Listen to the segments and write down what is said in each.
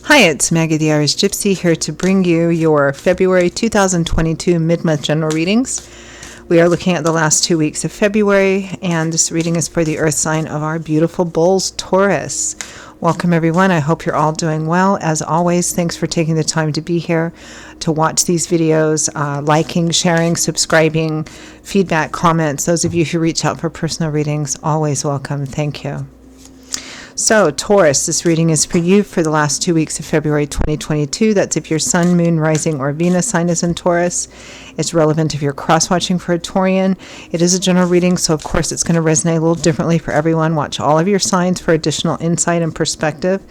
Hi, it's Maggie the Irish Gypsy here to bring you your February 2022 mid-month general readings. We are looking at the last 2 weeks of February, and this reading is for the earth sign of our beautiful bulls, Taurus. Welcome, everyone. I hope you're all doing well. As always, thanks for taking the time to be here to watch these videos, liking, sharing, subscribing, feedback, comments. Those of you who reach out for personal readings, always welcome. Thank you. So, Taurus, this reading is for you for the last 2 weeks of February 2022. That's if your sun, moon, rising, or Venus sign is in Taurus. It's relevant if you're cross-watching for a Taurian. It is a general reading, so of course it's going to resonate a little differently for everyone. Watch all of your signs for additional insight and perspective.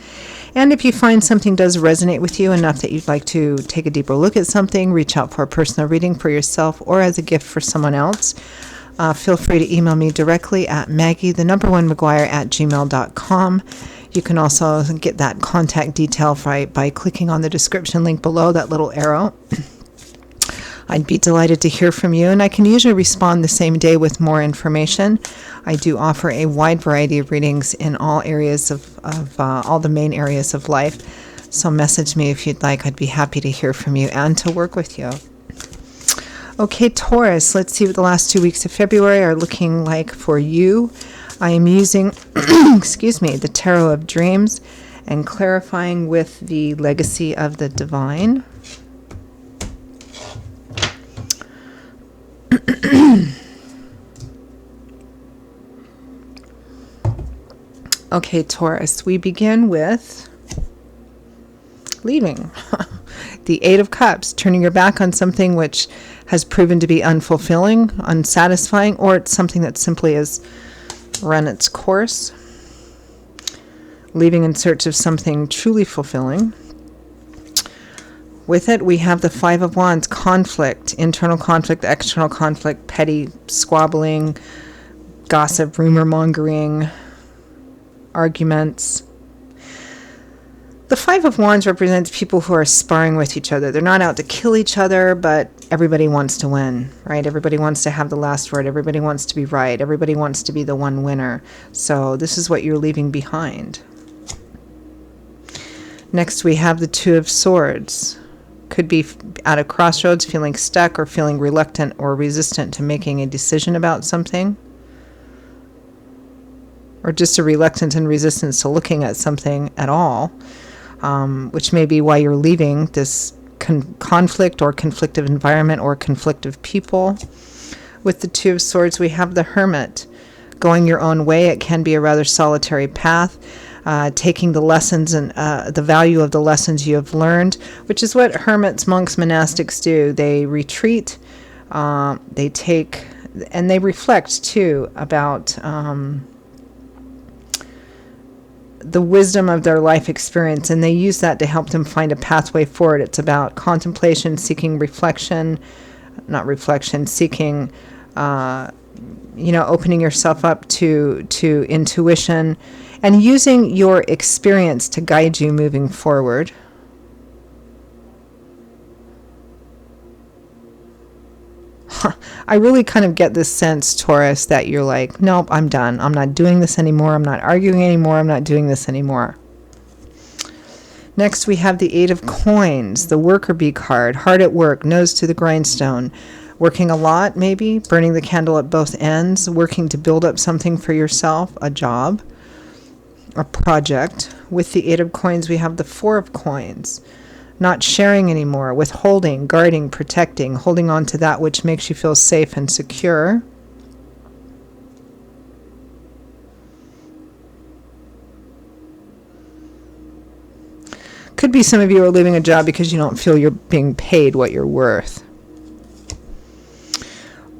And if you find something does resonate with you enough that you'd like to take a deeper look at something, reach out for a personal reading for yourself or as a gift for someone else. Feel free to email me directly at maggie1mcguire@gmail.com. You can also get that contact detail by clicking on the description link below, that little arrow. I'd be delighted to hear from you, and I can usually respond the same day with more information. I do offer a wide variety of readings in all areas of all the main areas of life. So message me if you'd like. I'd be happy to hear from you and to work with you. Okay, Taurus, let's see what the last 2 weeks of February are looking like for you. I am using, the Tarot of Dreams and clarifying with the Legacy of the Divine. Okay, Taurus, we begin with leaving. The Eight of Cups, turning your back on something which has proven to be unfulfilling, unsatisfying, or it's something that simply has run its course. Leaving in search of something truly fulfilling. With it, we have the Five of Wands, conflict, internal conflict, external conflict, petty squabbling, gossip, rumor mongering, arguments. The Five of Wands represents people who are sparring with each other. They're not out to kill each other, but everybody wants to win, right? Everybody wants to have the last word. Everybody wants to be right. Everybody wants to be the one winner. So this is what you're leaving behind. Next, we have the Two of Swords. Could be at a crossroads, feeling stuck or feeling reluctant or resistant to making a decision about something. Or just a reluctance and resistance to looking at something at all. Which may be why you're leaving this conflict or conflictive environment or conflictive people. With the Two of Swords, we have the Hermit. Going your own way, it can be a rather solitary path. Taking the lessons and the value of the lessons you have learned, which is what hermits, monks, monastics do. They retreat, they take, and they reflect too about the wisdom of their life experience, and they use that to help them find a pathway forward. It's about contemplation, seeking reflection, seeking, opening yourself up to intuition and using your experience to guide you moving forward. I really kind of get this sense, Taurus, that you're like, nope, I'm done. I'm not doing this anymore. I'm not arguing anymore. I'm not doing this anymore. Next, we have the Eight of Coins, the Worker Bee card. Hard at work, nose to the grindstone. Working a lot, maybe. Burning the candle at both ends. Working to build up something for yourself, a job, a project. With the Eight of Coins, we have the Four of Coins. Not sharing anymore, withholding, guarding, protecting, holding on to that which makes you feel safe and secure. Could be some of you are leaving a job because you don't feel you're being paid what you're worth.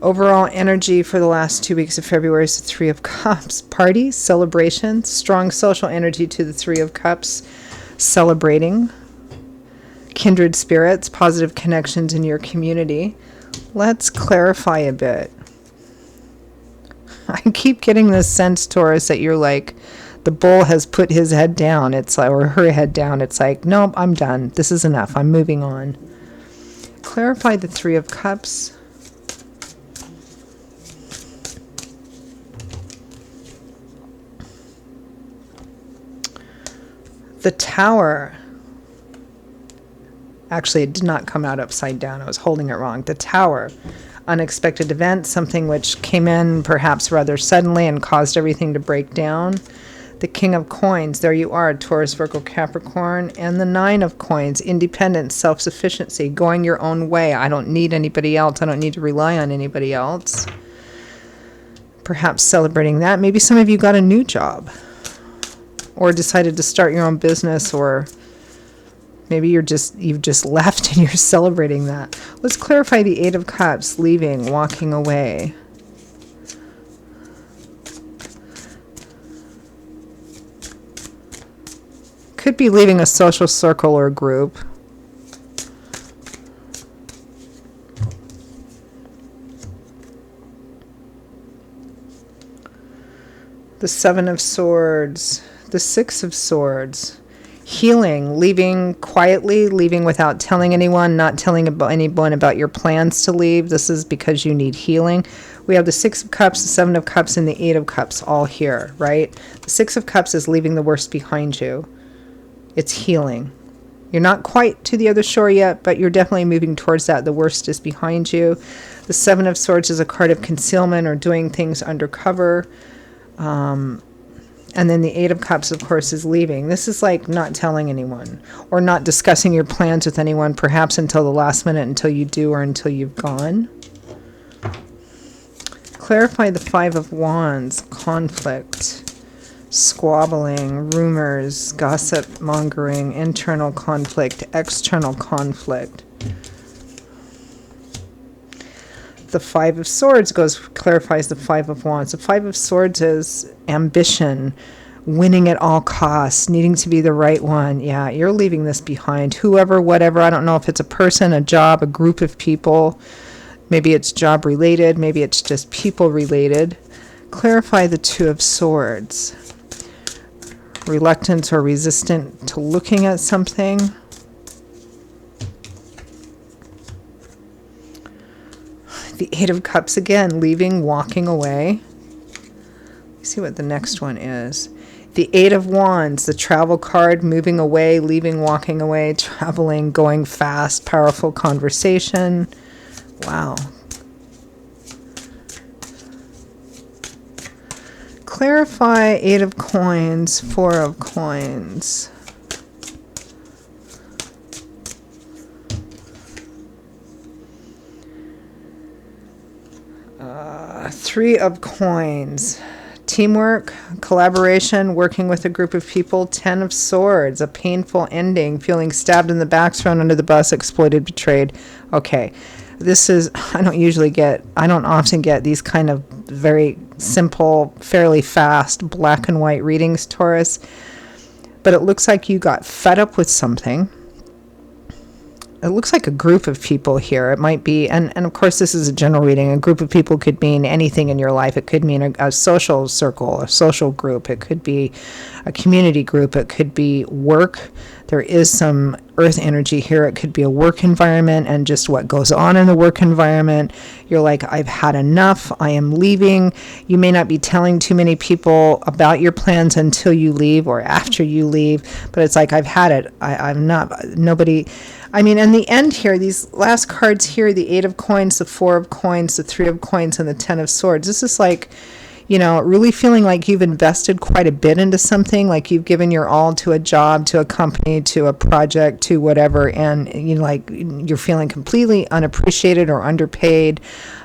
Overall energy for the last 2 weeks of February is the Three of Cups. Parties, celebrations, strong social energy to the Three of Cups, celebrating. Kindred spirits, positive connections in your community. Let's clarify a bit. I keep getting this sense, Taurus, that you're like, the bull has put his head down. It's like, or her head down. It's like, nope, I'm done. This is enough. I'm moving on. Clarify the Three of Cups. The Tower. Actually, it did not come out upside down. I was holding it wrong. The Tower. Unexpected event, something which came in perhaps rather suddenly and caused everything to break down. The King of Coins, there you are, Taurus, Virgo, Capricorn. And the Nine of Coins, independence, self-sufficiency, going your own way. I don't need anybody else. I don't need to rely on anybody else. Perhaps celebrating that. Maybe some of you got a new job or decided to start your own business, or maybe you've just left and you're celebrating that. Let's clarify the Eight of Cups, leaving, walking away. Could be leaving a social circle or group. The Seven of Swords, the Six of Swords. Healing, leaving quietly, leaving without telling anyone, not telling anyone about your plans to leave. This is because you need healing. We have the Six of Cups, the Seven of Cups, and the Eight of Cups all here, right? The Six of Cups is leaving the worst behind you. It's healing. You're not quite to the other shore yet, but you're definitely moving towards that. The worst is behind you. The Seven of Swords is a card of concealment or doing things undercover. And then the Eight of Cups, of course, is leaving. This is like not telling anyone or not discussing your plans with anyone, perhaps until the last minute, until you do or until you've gone. Clarify the Five of Wands, conflict, squabbling, rumors, gossip mongering, internal conflict, external conflict. The Five of Swords clarifies the Five of Wands. The Five of Swords is ambition, winning at all costs, needing to be the right one. Yeah, you're leaving this behind. Whoever, whatever, I don't know if it's a person, a job, a group of people. Maybe it's job related. Maybe it's just people related. Clarify the Two of Swords. Reluctant or resistant to looking at something. The Eight of Cups again, leaving, walking away. Let's see what the next one is. The Eight of Wands, the travel card, moving away, leaving, walking away, traveling, going fast, powerful conversation. Wow. Clarify Eight of Coins, Four of Coins. Three of Coins. Teamwork, collaboration, working with a group of people. Ten of Swords, a painful ending, feeling stabbed in the back, thrown under the bus, exploited, betrayed. Okay, this is, I don't often get these kind of very simple, fairly fast, black and white readings, Taurus. But it looks like you got fed up with something. It looks like a group of people here. It might be, and of course this is a general reading. A group of people could mean anything in your life. It could mean a social circle, a social group. It could be a community group. It could be work. There is some earth energy here. It could be a work environment and just what goes on in the work environment. You're like, I've had enough. I am leaving. You may not be telling too many people about your plans until you leave or after you leave, but it's like, I've had it. Nobody... I mean, in the end here, these last cards here, the Eight of Coins, the Four of Coins, the Three of Coins, and the Ten of Swords. This is like, really feeling like you've invested quite a bit into something, like you've given your all to a job, to a company, to a project, to whatever, and you're feeling completely unappreciated or underpaid,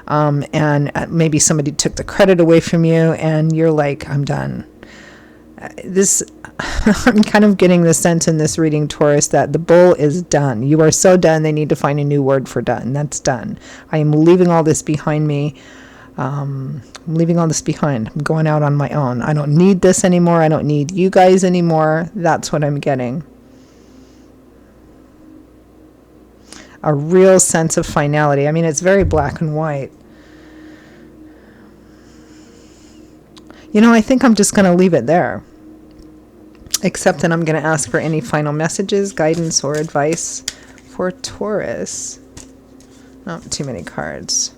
and maybe somebody took the credit away from you, and you're like, I'm done. I'm kind of getting the sense in this reading, Taurus, that the bull is done. You are so done, they need to find a new word for done. That's done. I am leaving all this behind me. I'm leaving all this behind. I'm going out on my own. I don't need this anymore. I don't need you guys anymore. That's what I'm getting. A real sense of finality. I mean, it's very black and white. I think I'm just going to leave it there. Except that I'm going to ask for any final messages, guidance, or advice for Taurus. Not too many cards.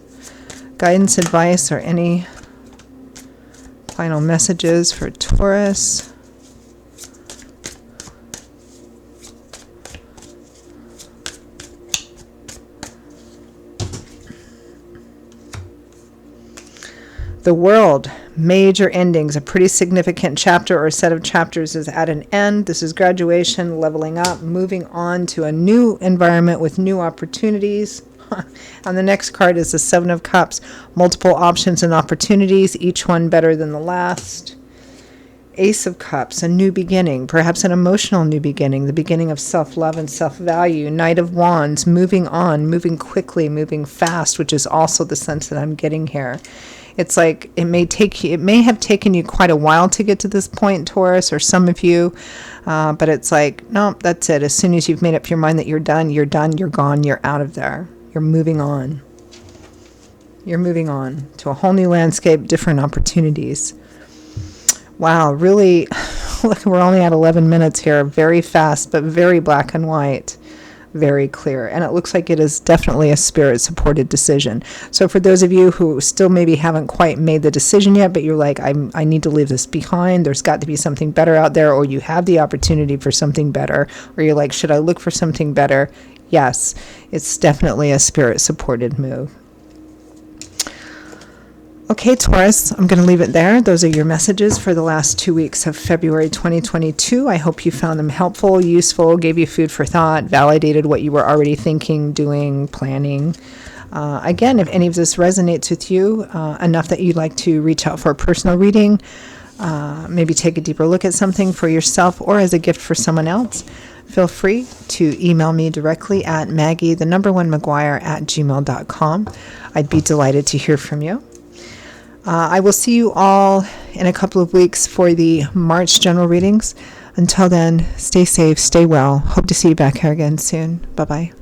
Guidance, advice, or any final messages for Taurus. The World, major endings. A pretty significant chapter or set of chapters is at an end. This is graduation, leveling up, moving on to a new environment with new opportunities. And the next card is the Seven of Cups. Multiple options and opportunities, each one better than the last. Ace of Cups, a new beginning, perhaps an emotional new beginning, the beginning of self-love and self-value. Knight of Wands, moving on, moving quickly, moving fast, which is also the sense that I'm getting here. It's like it may have taken you quite a while to get to this point, Taurus, or some of you, but it's like, no, that's it. As soon as you've made up your mind that you're done, you're gone, you're out of there. You're moving on. You're moving on to a whole new landscape, different opportunities. Wow, really, look, we're only at 11 minutes here. Very fast, but very black and white. Very clear. And it looks like it is definitely a spirit-supported decision. So for those of you who still maybe haven't quite made the decision yet, but you're like, I need to leave this behind. There's got to be something better out there, or you have the opportunity for something better, or you're like, should I look for something better? Yes, it's definitely a spirit-supported move. Okay, Taurus, I'm going to leave it there. Those are your messages for the last 2 weeks of February 2022. I hope you found them helpful, useful, gave you food for thought, validated what you were already thinking, doing, planning. Again, if any of this resonates with you enough that you'd like to reach out for a personal reading, maybe take a deeper look at something for yourself or as a gift for someone else, feel free to email me directly at Maggie1McGuire@gmail.com. I'd be delighted to hear from you. I will see you all in a couple of weeks for the March general readings. Until then, stay safe, stay well. Hope to see you back here again soon. Bye-bye.